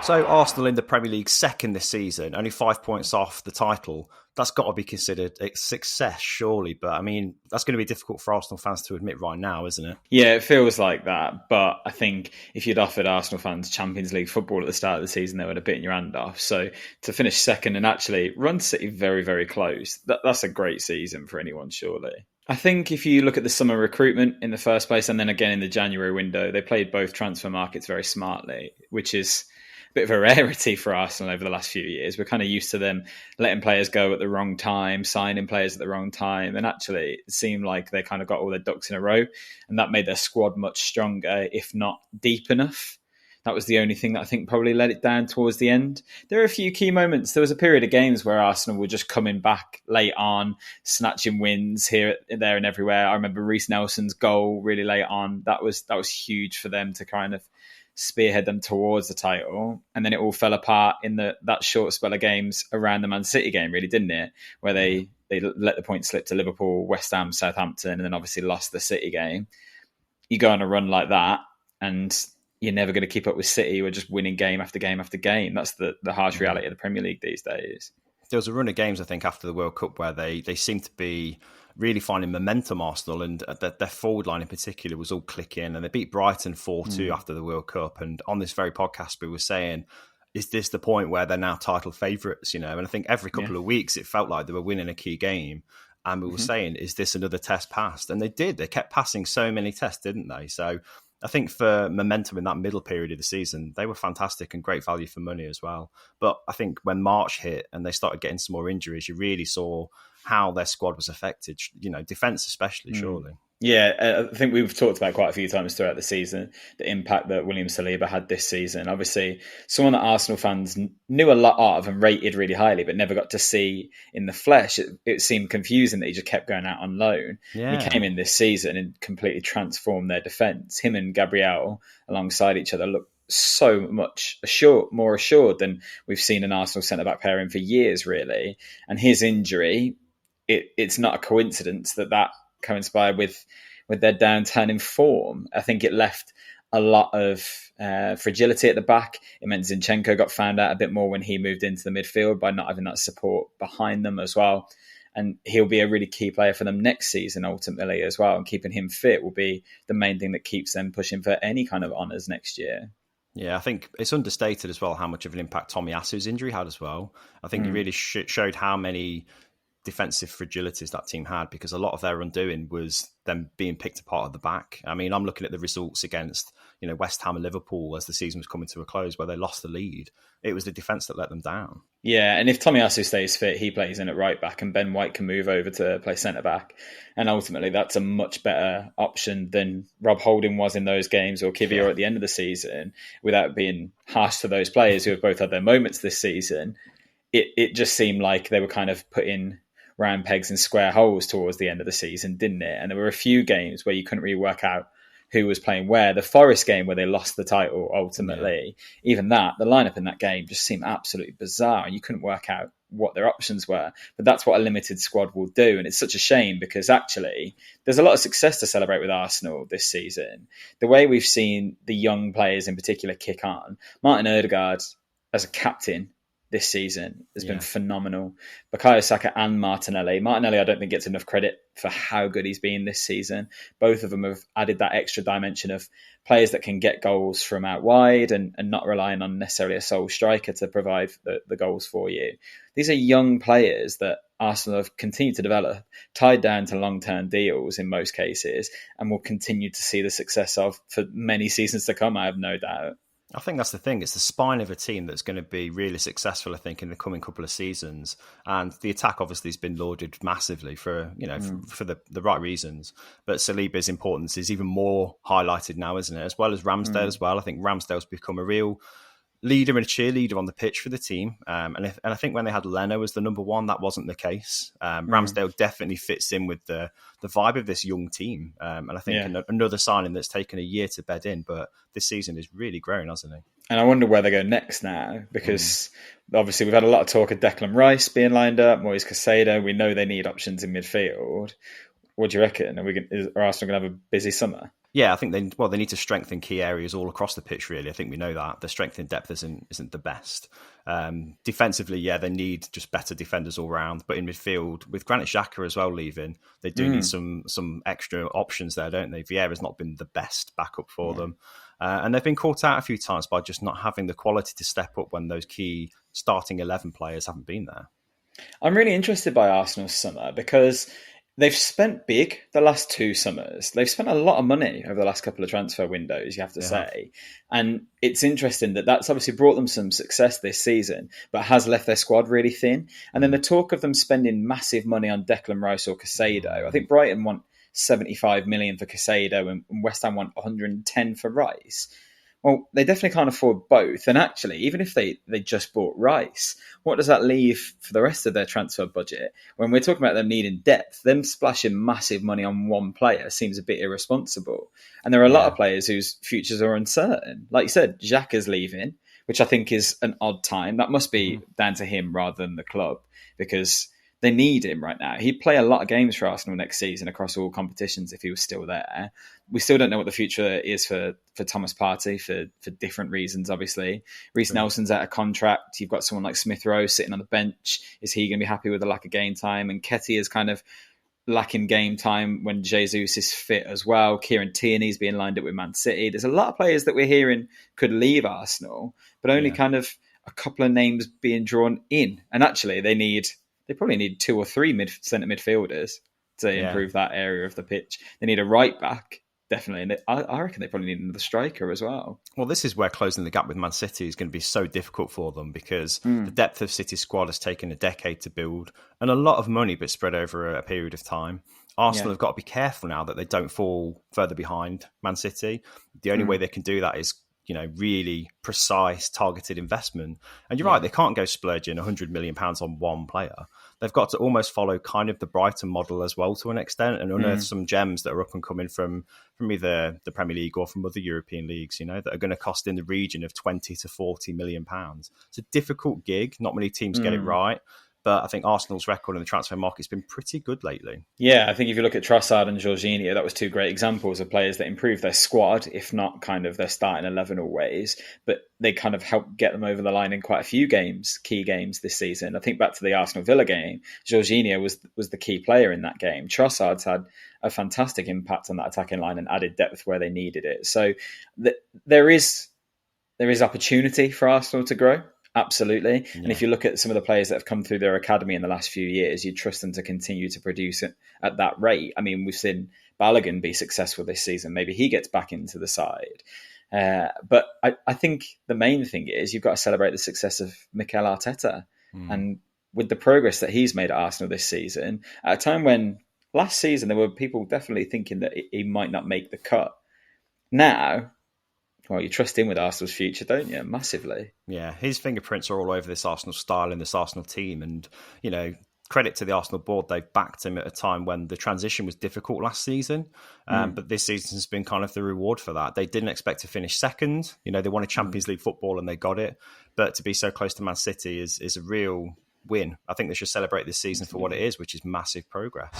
So Arsenal in the Premier League second this season, only 5 points off the title. That's got to be considered a success, surely. But I mean, that's going to be difficult for Arsenal fans to admit right now, isn't it? Yeah, it feels like that. But I think if you'd offered Arsenal fans Champions League football at the start of the season, they would have bitten your hand off. So to finish second and actually run City very, very close, that's a great season for anyone, surely. I think if you look at the summer recruitment in the first place and then again in the January window, they played both transfer markets very smartly, which is bit of a rarity for Arsenal over the last few years. We're kind of used to them letting players go at the wrong time, signing players at the wrong time. And actually, it seemed like they kind of got all their ducks in a row. And that made their squad much stronger, if not deep enough. That was the only thing that I think probably let it down towards the end. There are a few key moments. There was a period of games where Arsenal were just coming back late on, snatching wins here, there and everywhere. I remember Reece Nelson's goal really late on. That was huge for them to kind of spearhead them towards the title, and then it all fell apart in that short spell of games around the Man City game, really, didn't it? Where they let the point slip to Liverpool, West Ham, Southampton, and then obviously lost the City game. You go on a run like that, and you're never going to keep up with City. We're just winning game after game after game. That's the harsh reality of the Premier League these days. There was a run of games, I think, after the World Cup where they seemed to be really finding momentum, Arsenal, and their forward line in particular was all clicking, and they beat Brighton 4-2 after the World Cup. And on this very podcast, we were saying, is this the point where they're now title favourites? And I think every couple of weeks it felt like they were winning a key game, and we were saying, is this another test passed? And they did. They kept passing so many tests, didn't they? So I think for momentum in that middle period of the season, they were fantastic and great value for money as well. But I think when March hit and they started getting some more injuries, you really saw how their squad was affected, defence especially, surely. Yeah, I think we've talked about quite a few times throughout the season, the impact that William Saliba had this season. Obviously, someone that Arsenal fans knew a lot of and rated really highly, but never got to see in the flesh. It seemed confusing that he just kept going out on loan. Yeah. He came in this season and completely transformed their defence. Him and Gabriel alongside each other looked so much more assured than we've seen an Arsenal centre-back pairing for years, really. And his injury, it's not a coincidence that coincided with their downturn in form. I think it left a lot of fragility at the back. It meant Zinchenko got found out a bit more when he moved into the midfield by not having that support behind them as well. And he'll be a really key player for them next season, ultimately, as well. And keeping him fit will be the main thing that keeps them pushing for any kind of honours next year. Yeah, I think it's understated as well how much of an impact Tomiyasu's injury had as well. I think he really showed how many defensive fragilities that team had, because a lot of their undoing was them being picked apart at the back. I mean, I'm looking at the results against West Ham and Liverpool as the season was coming to a close, where they lost the lead. It was the defence that let them down. Yeah, and if Tomiyasu stays fit, he plays in at right back and Ben White can move over to play centre back. And ultimately, that's a much better option than Rob Holding was in those games, or Kivior at the end of the season, without being harsh to those players who have both had their moments this season. It just seemed like they were kind of putting round pegs in square holes towards the end of the season, didn't it? And there were a few games where you couldn't really work out who was playing where. The Forest game where they lost the title ultimately, even that, the lineup in that game just seemed absolutely bizarre, and you couldn't work out what their options were. But that's what a limited squad will do, and it's such a shame, because actually there's a lot of success to celebrate with Arsenal this season. The way we've seen the young players in particular kick on, Martin Odegaard as a captain this season has been phenomenal. Bukayo Saka and Martinelli. Martinelli, I don't think gets enough credit for how good he's been this season. Both of them have added that extra dimension of players that can get goals from out wide and not relying on necessarily a sole striker to provide the goals for you. These are young players that Arsenal have continued to develop, tied down to long-term deals in most cases, and will continue to see the success of for many seasons to come, I have no doubt. I think that's the thing. It's the spine of a team that's going to be really successful, I think, in the coming couple of seasons. And the attack obviously has been lauded massively for the right reasons. But Saliba's importance is even more highlighted now, isn't it? As well as Ramsdale as well. I think Ramsdale's become a real leader and a cheerleader on the pitch for the team. And I think when they had Leno as the number one, that wasn't the case. Ramsdale definitely fits in with the vibe of this young team. And I think another signing that's taken a year to bed in, but this season is really growing, hasn't he? And I wonder where they go next now, because obviously we've had a lot of talk of Declan Rice being lined up, Moise Caicedo. We know they need options in midfield. What do you reckon? Are Arsenal going to have a busy summer? Yeah, I think they need to strengthen key areas all across the pitch. Really, I think we know that the strength in depth isn't the best. Defensively, yeah, they need just better defenders all round. But in midfield, with Granit Xhaka as well leaving, they do need some extra options there, don't they? Vieira's not been the best backup for them, and they've been caught out a few times by just not having the quality to step up when those key starting 11 players haven't been there. I'm really interested by Arsenal's summer because they've spent big the last 2 summers. They've spent a lot of money over the last couple of transfer windows, you have to say. And it's interesting that that's obviously brought them some success this season, but has left their squad really thin. And then the talk of them spending massive money on Declan Rice or Caicedo. I think Brighton want 75 million for Caicedo and West Ham want 110 for Rice. Well, they definitely can't afford both. And actually, even if they just bought Rice, what does that leave for the rest of their transfer budget? When we're talking about them needing depth, them splashing massive money on one player seems a bit irresponsible. And there are a lot of players whose futures are uncertain. Like you said, Xhaka's leaving, which I think is an odd time. That must be down to him rather than the club, because they need him right now. He'd play a lot of games for Arsenal next season across all competitions if he was still there. We still don't know what the future is for Thomas Partey for different reasons, obviously. Reece Nelson's out of contract. You've got someone like Smith Rowe sitting on the bench. Is he going to be happy with the lack of game time? And Ketty is kind of lacking game time when Jesus is fit as well. Kieran Tierney's being lined up with Man City. There's a lot of players that we're hearing could leave Arsenal, but only kind of a couple of names being drawn in. And actually, they probably need 2 or 3 centre midfielders to improve that area of the pitch. They need a right back, definitely. And I reckon they probably need another striker as well. Well, this is where closing the gap with Man City is going to be so difficult for them, because the depth of City's squad has taken a decade to build and a lot of money, but spread over a period of time. Arsenal have got to be careful now that they don't fall further behind Man City. The only way they can do that is, really precise, targeted investment. And you're right, they can't go splurging £100 million on one player. They've got to almost follow kind of the Brighton model as well to an extent, and unearth some gems that are up and coming from either the Premier League or from other European leagues, that are going to cost in the region of 20 to 40 million pounds. It's a difficult gig. Not many teams get it right. But I think Arsenal's record in the transfer market's been pretty good lately. Yeah, I think if you look at Trossard and Jorginho, that was 2 great examples of players that improved their squad, if not kind of their starting 11 always. But they kind of helped get them over the line in quite a few games, key games this season. I think back to the Arsenal-Villa game, Jorginho was the key player in that game. Trossard's had a fantastic impact on that attacking line and added depth where they needed it. So there is opportunity for Arsenal to grow. Absolutely. Yeah. And if you look at some of the players that have come through their academy in the last few years, you trust them to continue to produce it at that rate. I mean, we've seen Balogun be successful this season. Maybe he gets back into the side. But I think the main thing is you've got to celebrate the success of Mikel Arteta. And with the progress that he's made at Arsenal this season, at a time when last season there were people definitely thinking that he might not make the cut. Now, well, you trust him with Arsenal's future, don't you? Massively. Yeah, his fingerprints are all over this Arsenal style and this Arsenal team. And, credit to the Arsenal board, they've backed him at a time when the transition was difficult last season. But this season has been kind of the reward for that. They didn't expect to finish second. They wanted Champions League football and they got it. But to be so close to Man City is a real win. I think they should celebrate this season for what it is, which is massive progress.